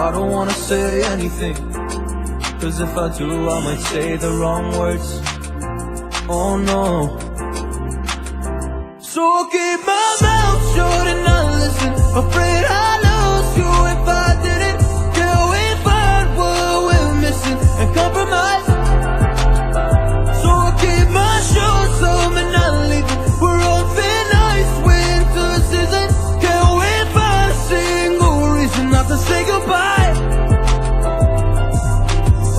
I don't wanna say anything, cause if I do I might say the wrong words. Oh no. So I'll keep my mouth shut and not listen, afraid I lose you if I didn't. Till we find what we're missing and compromise. So I'll keep my shoes home and not leaving. We're on thin ice, winter season. Can we find a single reason not to say goodbye?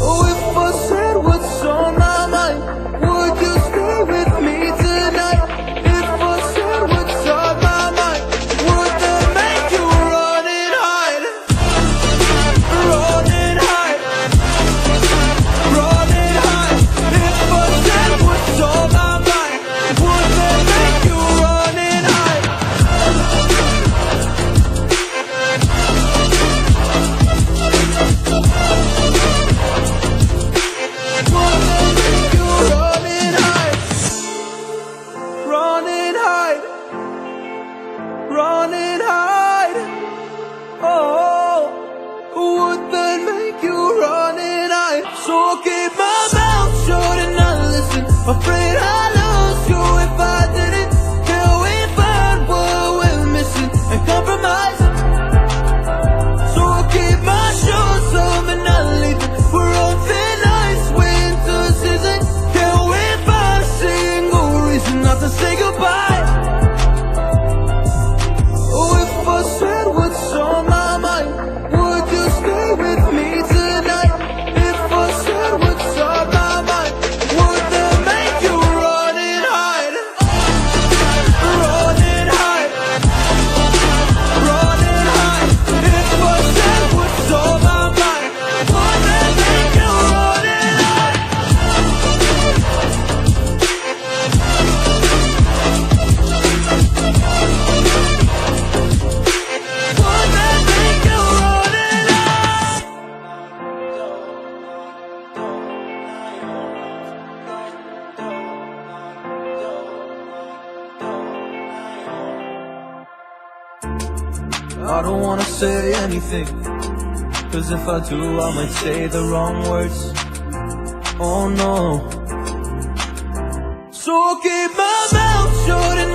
Oh, if I said what's on my mind, would you stay with me tonight? If I said what's on my mind, would that make you run and hide? Run and hide. Run and hide. If I said what's on my mind, would that make you run and hide? Would that make you run and hide? Run and hide. Run and hide. Oh, would that make you run and hide? So I'll keep my mouth shut and not listen, afraid I lose you if I didn't. Till we find what we're missing and compromise. So I'll keep my shoes home and not leaving. We're on thin ice, winter season. Can we find a single reason not to say goodbye? Oh, if I said what's on my mind, would you stay with me tonight? If I said what's on my mind, would that make you run and hide? Run and hide. Run and hide. If I said what's on my mind, would that make you run and hide? Would that make you run and hide? I don't wanna say anything, cause if I do I might say the wrong words. Oh no. So I'll keep my mouth shut and